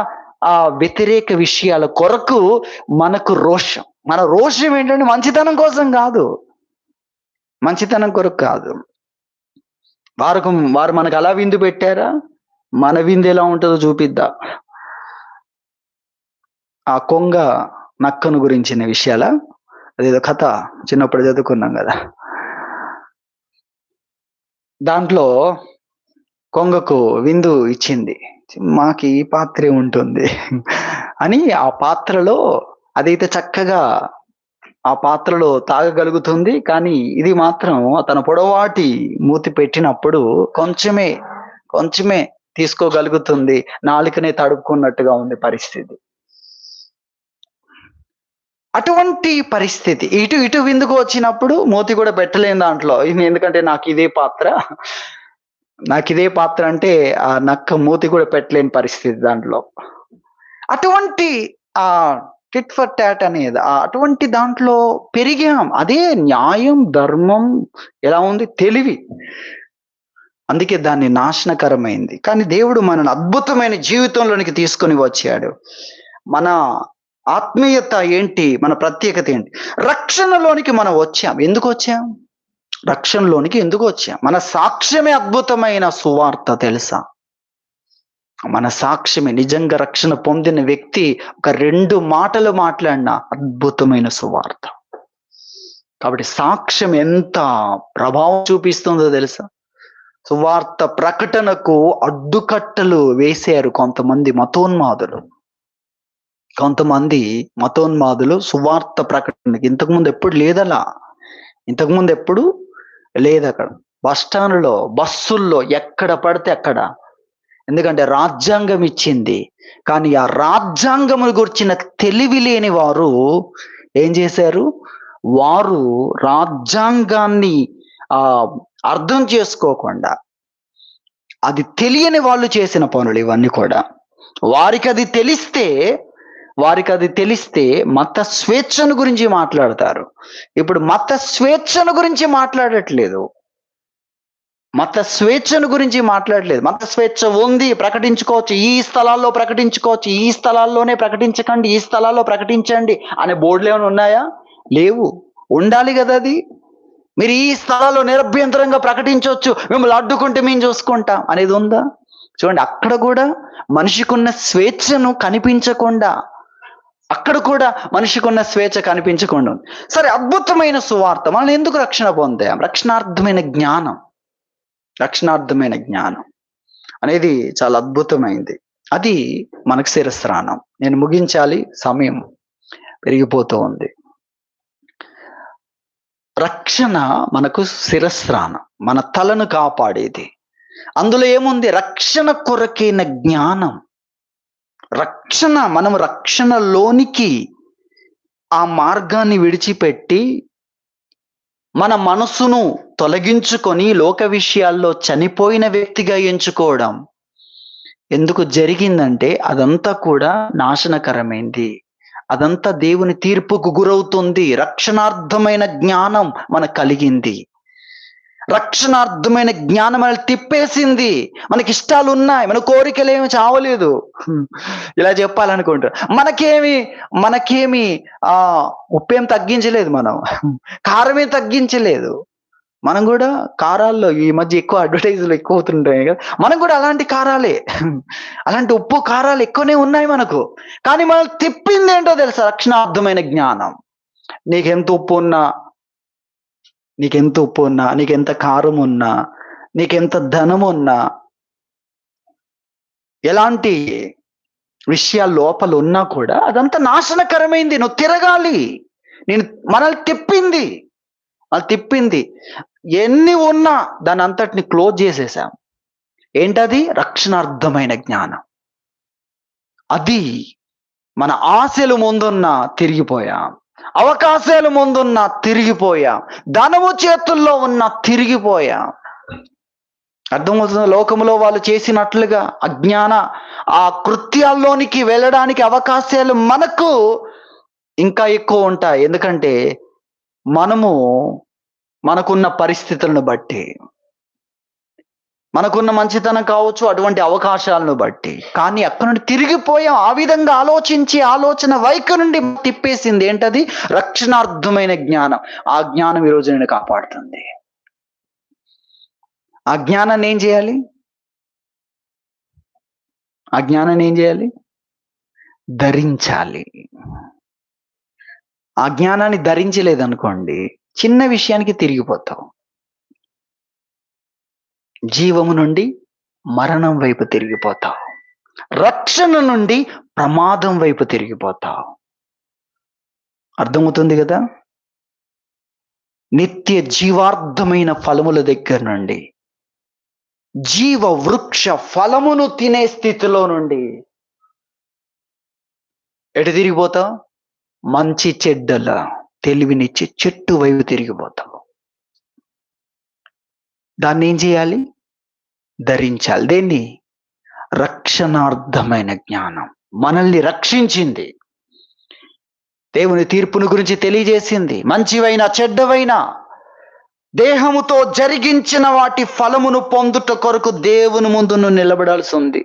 ఆ వ్యతిరేక విషయాల కొరకు మనకు రోషం. మన రోషం ఏంటంటే మంచితనం కోసం కాదు, మంచితనం కొరకు కాదు. వారు మనకు అలా విందు పెట్టారా, మన విందు ఎలా ఉంటుందో చూపిద్దా. ఆ కొంగ నక్కను గురించిన విషయాల అదేదో కథ చిన్నప్పుడు చదువుకున్నాం కదా. దాంట్లో కొంగకు విందు ఇచ్చింది, మాకు ఈ పాత్రే ఉంటుంది అని. ఆ పాత్రలో అదైతే చక్కగా ఆ పాత్రలో తాగగలుగుతుంది, కానీ ఇది మాత్రం తన పొడవాటి మూతి పెట్టినప్పుడు కొంచెమే తీసుకోగలుగుతుంది. నాలుకనే తడుపుకున్నట్టుగా ఉంది పరిస్థితి. అటువంటి పరిస్థితి ఇటు విందుకు వచ్చినప్పుడు మూతి కూడా పెట్టలేని దాంట్లో, ఎందుకంటే నాకు ఇదే పాత్ర అంటే ఆ నక్క మూతి కూడా పెట్టలేని పరిస్థితి దాంట్లో. అటువంటి ఆ టిట్ ఫర్ టాట్ అనేది అటువంటి దాంట్లో పెరిగాం. అదే న్యాయం, ధర్మం ఎలా ఉంది, తెలివి. అందుకే దాన్ని నాశనకరమైంది. కానీ దేవుడు మనల్ని అద్భుతమైన జీవితంలోనికి తీసుకొని వచ్చాడు. మన ఆత్మీయత ఏంటి, మన ప్రత్యేకత ఏంటి? రక్షణలోనికి మనం వచ్చాం. ఎందుకు వచ్చాం? రక్షణలోనికి ఎందుకు వచ్చాం? మన సాక్ష్యమే అద్భుతమైన సువార్త, తెలుసా? మన సాక్ష్యమే. నిజంగా రక్షణ పొందిన వ్యక్తి ఒక 2 మాటలు మాట్లాడిన అద్భుతమైన సువార్త. కాబట్టి సాక్ష్యం ఎంత ప్రభావం చూపిస్తుందో తెలుసా? సువార్త ప్రకటనకు అడ్డుకట్టలు వేశారు కొంతమంది మతోన్మాదులు సువార్త ప్రకటనకి. ఇంతకుముందు ఎప్పుడు లేదు అక్కడ. బస్టాండ్లో, బస్సుల్లో, ఎక్కడ పడితే అక్కడ. ఎందుకంటే రాజ్యాంగం ఇచ్చింది, కానీ ఆ రాజ్యాంగము గురించిన తెలివి లేని వారు ఏం చేశారు? వారు రాజ్యాంగాన్ని అర్థం చేసుకోకుండా, అది తెలియని వాళ్ళు చేసిన పనులు ఇవన్నీ కూడా. వారికి అది తెలిస్తే మత స్వేచ్ఛను గురించి మాట్లాడతారు. ఇప్పుడు మత స్వేచ్ఛను గురించి మాట్లాడట్లేదు. మత స్వేచ్ఛ ఉంది, ప్రకటించుకోవచ్చు, ఈ స్థలాల్లో ప్రకటించుకోవచ్చు, ఈ స్థలాల్లోనే ప్రకటించకండి, ఈ స్థలాల్లో ప్రకటించండి అనే బోర్డులు ఏమైనా ఉన్నాయా? లేవు. ఉండాలి కదా అది. మీరు ఈ స్థలాల్లో నిరభ్యంతరంగా ప్రకటించవచ్చు, మిమ్మల్ని అడ్డుకుంటే మేము చూసుకుంటాం అనేది ఉందా? చూడండి, అక్కడ కూడా మనిషికున్న స్వేచ్ఛను కనిపించకుండా, సరే, అద్భుతమైన సువార్త. మనం ఎందుకు రక్షణ పొందాం? రక్షణార్థమైన జ్ఞానం అనేది చాలా అద్భుతమైంది. అది మనకు శిరస్త్రాణం. నేను ముగించాలి, సమయం పెరిగిపోతూ ఉంది. రక్షణ మనకు శిరస్త్రాణం, మన తలను కాపాడేది. అందులో ఏముంది? రక్షణ కొరకైన జ్ఞానం. మనం రక్షణలోనికి ఆ మార్గాన్ని విడిచిపెట్టి మన మనసును తొలగించుకొని లోక విషయాల్లో చనిపోయిన వ్యక్తిగా ఎంచుకోవడం ఎందుకు జరిగిందంటే, అదంతా కూడా నాశనకరమైంది. అదంతా దేవుని తీర్పుకు గురవుతుంది. రక్షణార్థమైన జ్ఞానం మనకు కలిగింది. రక్షణార్థమైన జ్ఞానం మనల్ని తిప్పేసింది. మనకి ఇష్టాలు ఉన్నాయి, మన కోరికలు ఏమి చావలేదు. ఇలా చెప్పాలనుకుంటా. మనకేమి ఉప్పేం తగ్గించలేదు, మనం కారమేం తగ్గించలేదు. మనం కూడా కారాల్లో ఈ మధ్య ఎక్కువ అడ్వర్టైజ్లు ఎక్కువ అవుతుంటాయి కదా, మనం కూడా అలాంటి కారాలే, అలాంటి ఉప్పు కారాలు ఎక్కువనే ఉన్నాయి మనకు. కానీ మనం తిప్పింది ఏంటో తెలుసా? రక్షణార్థమైన జ్ఞానం. నీకెంత ఉప్పు ఉన్నా, నీకెంత కారం ఉన్నా, నీకెంత ధనం ఉన్నా, ఎలాంటి విషయాల లోపల ఉన్నా కూడా అదంతా నాశనకరమైంది. నువ్వు తిరగాలి. మనల్ని తిప్పింది. ఎన్ని ఉన్నా దాని అంతటిని క్లోజ్ చేసేసాం. ఏంటది? రక్షణార్థమైన జ్ఞానం. అది మన ఆశలు ముందున్నా తిరిగిపోయాం, అవకాశాలు ముందున్నా తిరిగిపోయాం, ధనము చేతుల్లో ఉన్నా తిరిగిపోయాం. అర్థమవుతుంది? లోకములో వాళ్ళు చేసినట్లుగా అజ్ఞాన ఆ కృత్యాల్లోనికి వెళ్ళడానికి అవకాశాలు మనకు ఇంకా ఎక్కువ ఉంటాయి. ఎందుకంటే మనకున్న పరిస్థితులను బట్టి. మనకున్న మంచితనం కావచ్చు, అటువంటి అవకాశాలను బట్టి. కానీ అక్కడ నుండి తిరిగిపోయాం. ఆ విధంగా ఆలోచించి ఆలోచన వైఖరి నుండి తిప్పేసింది. ఏంటది? రక్షణార్థమైన జ్ఞానం. ఆ జ్ఞానం ఈరోజు నేను కాపాడుతుంది. ఆ జ్ఞానాన్ని ఏం చేయాలి? ఆ జ్ఞానాన్ని ఏం చేయాలి? ధరించాలి. ఆ జ్ఞానాన్ని ధరించలేదనుకోండి, చిన్న విషయానికి తిరిగిపోతాం. జీవము నుండి మరణం వైపు తిరిగిపోతావు. రక్షణ నుండి ప్రమాదం వైపు తిరిగిపోతావు. అర్థమవుతుంది కదా? నిత్య జీవార్థమైన ఫలముల దగ్గర నుండి, జీవ వృక్ష ఫలమును తినే స్థితిలో నుండి ఎటు తిరిగిపోతావు? మంచి చెడ్డల తెలివినిచ్చి చెట్టు వైపు తిరిగిపోతావు. దాన్ని ఏం చేయాలి? ధరించాలి. దేన్ని? రక్షణార్థమైన జ్ఞానం. మనల్ని రక్షించింది, దేవుని తీర్పును గురించి తెలియజేసింది. మంచివైన చెడ్డవైన దేహముతో జరిగించిన వాటి ఫలమును పొందుట కొరకు దేవుని ముందు నువ్వు నిలబడాల్సి ఉంది.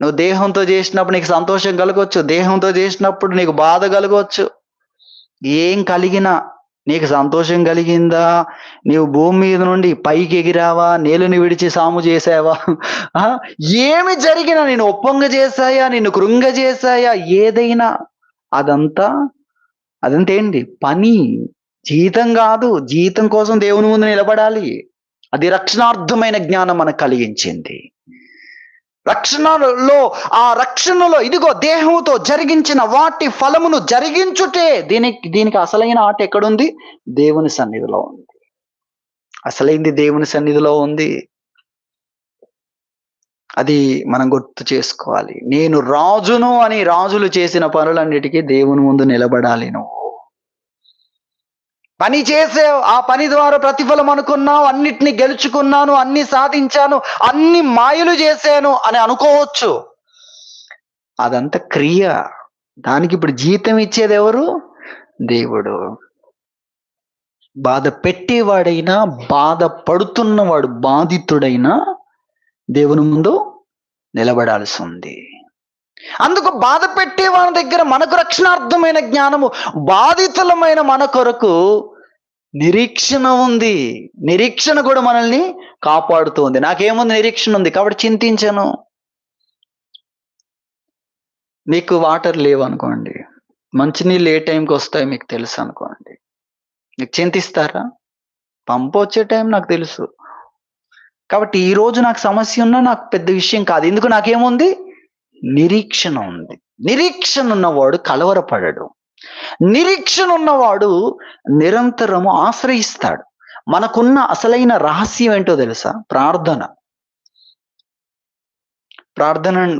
నువ్వు దేహంతో చేసినప్పుడు నీకు సంతోషం కలగవచ్చు, దేహంతో చేసినప్పుడు నీకు బాధ కలగవచ్చు. ఏం కలిగినా నీకు సంతోషం కలిగిందా? నీవు భూమి మీద నుండి పైకి ఎగిరావా? నేలని విడిచి సాము చేసావా? ఏమి జరిగినా, నేను ఒప్పంగ చేశాయా, నిన్ను కృంగ చేశాయా, ఏదైనా అదంతా ఏంటి? పని, జీతం కాదు. జీతం కోసం దేవుని ముందు నిలబడాలి. అది రక్షణార్థమైన జ్ఞానం మనకు కలిగించింది. ఆ రక్షణలో ఇదిగో దేహముతో జరిగించిన వాటి ఫలమును జరిగించుటే. దీనికి అసలైన ఆట ఎక్కడుంది? దేవుని సన్నిధిలో ఉంది. అసలైంది దేవుని సన్నిధిలో ఉంది. అది మనం గుర్తు చేసుకోవాలి. నేను రాజును అని రాజులు చేసిన పనులన్నిటికీ దేవుని ముందు నిలబడాలి. నువ్వు పని చేసావు, ఆ పని ద్వారా ప్రతిఫలం అనుకున్నావు, అన్నిటిని గెలుచుకున్నాను, అన్ని సాధించాను, అన్ని మాయలు చేశాను అని అనుకోవచ్చు. అదంతా క్రియ. దానికి ఇప్పుడు జీతం ఇచ్చేది ఎవరు? దేవుడు. బాధ పెట్టేవాడైనా, బాధ పడుతున్నవాడు, బాధితుడైనా దేవుని ముందు నిలబడాల్సి ఉంది. అందుకు బాధ పెట్టే వారి దగ్గర మనకు రక్షణార్థమైన జ్ఞానము, బాధితులమైన మన కొరకు నిరీక్షణ ఉంది. నిరీక్షణ కూడా మనల్ని కాపాడుతుంది. నాకేముంది? నిరీక్షణ ఉంది కాబట్టి చింతించను. మీకు వాటర్ లేవు అనుకోండి, మంచినీళ్ళు ఏ టైంకి వస్తాయో మీకు తెలుసు అనుకోండి, మీకు చింతిస్తారా? పంపు వచ్చే టైం నాకు తెలుసు. కాబట్టి ఈ రోజు నాకు సమస్య ఉన్నా నాకు పెద్ద విషయం కాదు. ఎందుకు? నాకేముంది? నిరీక్షణ ఉంది. నిరీక్షణ ఉన్నవాడు కలవరపడడు. నిరీక్షణ ఉన్నవాడు నిరంతరము ఆశ్రయిస్తాడు. మనకున్న అసలైన రహస్యం ఏంటో తెలుసా? ప్రార్థన.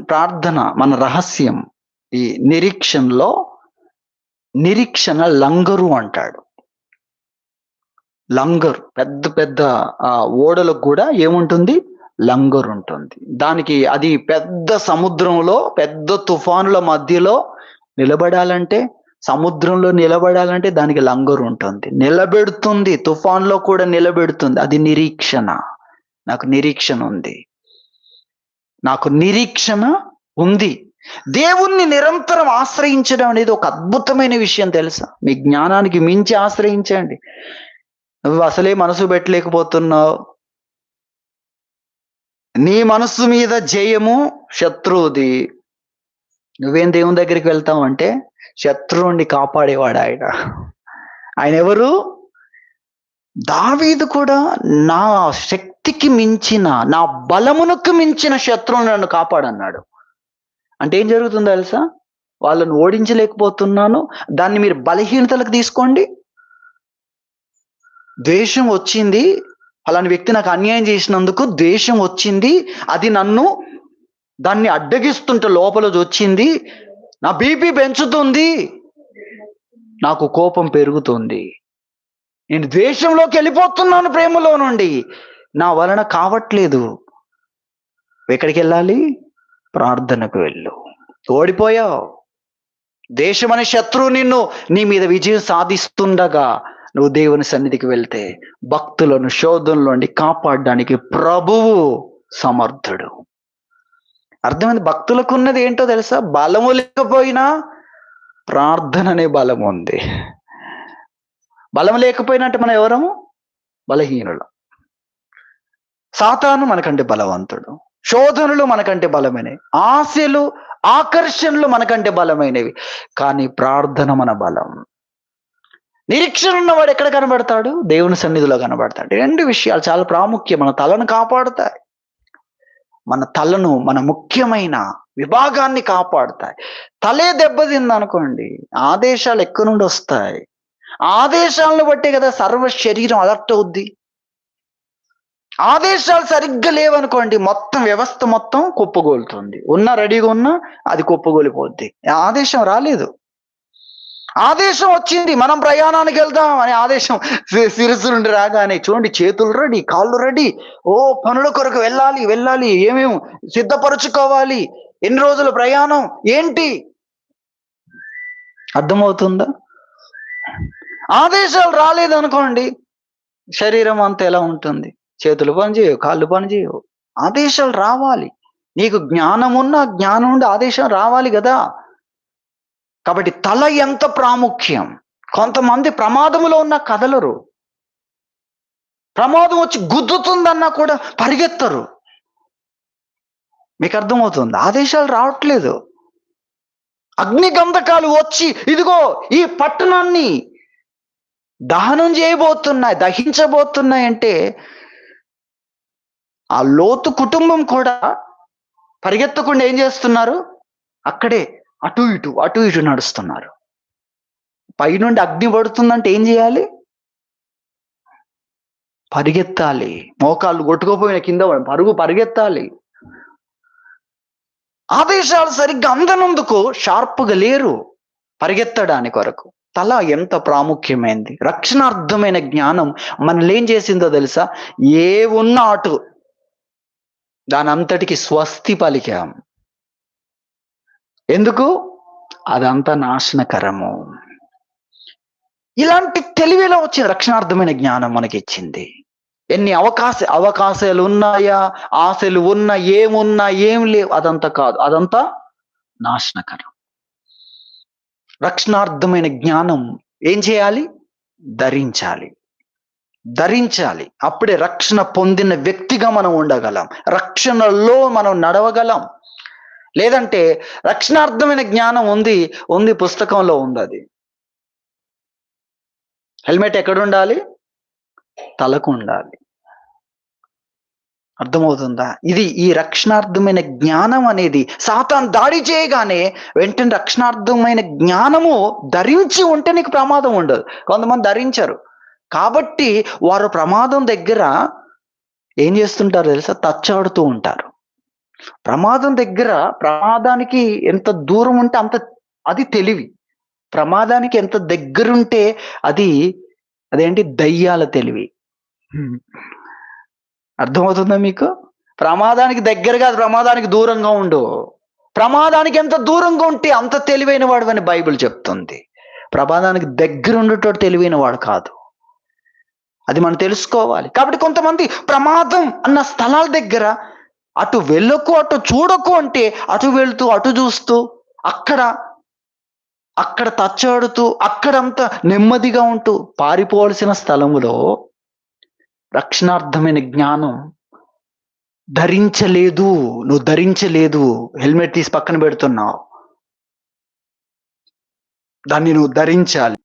ప్రార్థన మన రహస్యం. ఈ నిరీక్షణలో, నిరీక్షణ లంగరు అంటాడు. లంగరు పెద్ద పెద్ద ఓడలకు కూడా ఏముంటుంది? లంగరు ఉంటుంది. దానికి అది పెద్ద సముద్రంలో, పెద్ద తుఫానుల మధ్యలో నిలబడాలంటే, సముద్రంలో నిలబడాలంటే దానికి లంగరు ఉంటుంది. నిలబెడుతుంది, తుఫాన్లో కూడా నిలబెడుతుంది. అది నిరీక్షణ. నాకు నిరీక్షణ ఉంది. నాకు నిరీక్షణ ఉంది. దేవుణ్ణి నిరంతరం ఆశ్రయించడం అనేది ఒక అద్భుతమైన విషయం తెలుసా? మీ జ్ఞానానికి మించి ఆశ్రయించండి. నువ్వు అసలే మనసు పెట్టలేకపోతున్నావు. నీ మనస్సు మీద జయము శత్రువుది. నువ్వేం దేవుని దగ్గరికి వెళ్తావు అంటే, శత్రువుని కాపాడేవాడు ఆయన. ఆయన ఎవరు? దావీదు కూడా నా శక్తికి మించిన, నా బలమునకు మించిన శత్రువుని నన్ను కాపాడన్నాడు. అంటే ఏం జరుగుతుందో తెలుసా? వాళ్ళను ఓడించలేకపోతున్నాను, దాన్ని మీరు బలహీనతలకు తీసుకోండి. ద్వేషం వచ్చింది, అలాంటి వ్యక్తి నాకు అన్యాయం చేసినందుకు ద్వేషం వచ్చింది, అది నన్ను దాన్ని అడ్డగిస్తుంటే లోపల వచ్చింది, నా బీపీ పెంచుతుంది, నాకు కోపం పెరుగుతుంది, నేను ద్వేషంలోకి వెళ్ళిపోతున్నాను ప్రేమలో నుండి, నా వలన కావట్లేదు. ఎక్కడికి వెళ్ళాలి? ప్రార్థనకు వెళ్ళు. ఓడిపోయావు. దేశం అనే శత్రువు నీ మీద విజయం సాధిస్తుండగా నువ్వు దేవుని సన్నిధికి వెళ్తే భక్తులను శోధనలో నుండి కాపాడడానికి ప్రభువు సమర్థుడు. అర్థమైంది? భక్తులకు ఉన్నది ఏంటో తెలుసా? బలము లేకపోయినా ప్రార్థన అనే బలం ఉంది. బలం లేకపోయినా అంటే మనం ఎవరము? బలహీనులు. సాతాను మనకంటే బలవంతుడు, శోధనలు మనకంటే బలమైనవి, ఆశలు ఆకర్షణలు మనకంటే బలమైనవి. కానీ ప్రార్థన మన బలం. నిరీక్షణ ఉన్నవాడు ఎక్కడ కనబడతాడు? దేవుని సన్నిధిలో కనబడతాడు. రెండు విషయాలు చాలా ప్రాముఖ్యం. మన తలను కాపాడుతాయి, మన తలను, మన ముఖ్యమైన విభాగాన్ని కాపాడుతాయి. తలే దెబ్బతిందనుకోండి, ఆదేశాలు ఎక్కడి నుండి వస్తాయి? ఆదేశాలను బట్టే కదా సర్వ శరీరం అలర్ట్ అవుద్ది. ఆదేశాలు సరిగ్గా లేవనుకోండి, మొత్తం వ్యవస్థ మొత్తం కుప్పగోలుతుంది. రెడీగా ఉన్నా అది కుప్పగోలిపోద్ది. ఆదేశం రాలేదు, ఆదేశం వచ్చింది, మనం ప్రయాణానికి వెళ్దాం అనే ఆదేశం శిరస్సు నుండి రాగానే చూడండి, చేతులు రెడీ, కాళ్ళు రెడీ, పనుల కొరకు వెళ్ళాలి, ఏమేమి సిద్ధపరచుకోవాలి, ఎన్ని రోజుల ప్రయాణం ఏంటి, అర్థమవుతుందా? ఆదేశాలు రాలేదనుకోండి, శరీరం అంతా ఎలా ఉంటుంది? చేతులు పనిచేయవు, కాళ్ళు పనిచేయవు. ఆదేశాలు రావాలి. నీకు జ్ఞానం ఉన్నా, జ్ఞానం ఉండి ఆదేశం రావాలి కదా. కాబట్టి తల ఎంత ప్రాముఖ్యం. కొంతమంది ప్రమాదములో ఉన్న కదలరు, ప్రమాదం వచ్చి గుద్దుతుందన్నా కూడా పరిగెత్తరు. మీకు అర్థమవుతుంది? ఆదేశాలు రావట్లేదు. అగ్ని గంధకాలు వచ్చి ఇదిగో ఈ పట్టణాన్ని దహనం చేయబోతున్నాయి, దహించబోతున్నాయి అంటే ఆ లోతు కుటుంబం కూడా పరిగెత్తకుండా ఏం చేస్తున్నారు? అక్కడే అటు ఇటు నడుస్తున్నారు. పైనుండి అగ్ని పడుతుందంటే ఏం చేయాలి? పరిగెత్తాలి. మోకాళ్ళు కొట్టుకోపోయిన కింద పరిగెత్తాలి. ఆదేశాలు సరిగ్గా అందనందుకు షార్ప్గా లేరు పరిగెత్తడానికి కొరకు. తల ఎంత ప్రాముఖ్యమైంది. రక్షణార్థమైన జ్ఞానం మనల్ని ఏం చేసిందో తెలుసా? ఏ ఉన్న అటు దాని అంతటికి స్వస్తి పలికాం. ఎందుకు? అదంతా నాశనకరము. ఇలాంటి తెలివిలో వచ్చిన రక్షణార్థమైన జ్ఞానం మనకి ఇచ్చింది. ఎన్ని అవకాశాలు ఉన్నాయా, ఆశలు ఉన్నా, ఏమున్నా, ఏం లేవు, అదంతా కాదు, అదంతా నాశనకరం. రక్షణార్థమైన జ్ఞానం ఏం చేయాలి? ధరించాలి. అప్పుడే రక్షణ పొందిన వ్యక్తిగా మనం ఉండగలం, రక్షణలో మనం నడవగలం. లేదంటే రక్షణార్థమైన జ్ఞానం ఉంది పుస్తకంలో ఉంది. అది హెల్మెట్ ఎక్కడ ఉండాలి? తలకు ఉండాలి. అర్థమవుతుందా? ఈ రక్షణార్థమైన జ్ఞానం అనేది సాతాను దాడి చేయగానే వెంటనే రక్షణార్థమైన జ్ఞానము ధరించి ఉంటే నీకు ప్రమాదం ఉండదు. కొంతమంది ధరించరు కాబట్టి వారు ప్రమాదం దగ్గర ఏం చేస్తుంటారు తెలుసా? తచ్చాడుతూ ఉంటారు. ప్రమాదం దగ్గర, ప్రమాదానికి ఎంత దూరం ఉంటే అంత అది తెలివి. ప్రమాదానికి ఎంత దగ్గరుంటే అదేంటి? దయ్యాల తెలివి. అర్థమవుతుందా మీకు? ప్రమాదానికి దగ్గరగా, ప్రమాదానికి దూరంగా ఉండు. ప్రమాదానికి ఎంత దూరంగా ఉంటే అంత తెలివైన వాడు అని బైబిల్ చెప్తుంది. ప్రమాదానికి దగ్గర ఉండేటోడు తెలివైన వాడు కాదు. అది మనం తెలుసుకోవాలి. కాబట్టి కొంతమంది ప్రమాదం అన్న స్థలాల దగ్గర అటు వెళ్ళకు, అటు చూడకు అంటే అటు వెళ్తూ, అటు చూస్తూ, అక్కడ తచ్చాడుతూ, అక్కడంతా నెమ్మదిగా ఉంటూ పారిపోవలసిన స్థలములో రక్షణార్థమైన జ్ఞానం నువ్వు ధరించలేదు. హెల్మెట్ తీసి పక్కన పెడుతున్నావు, దాన్ని నువ్వు ధరించాలి.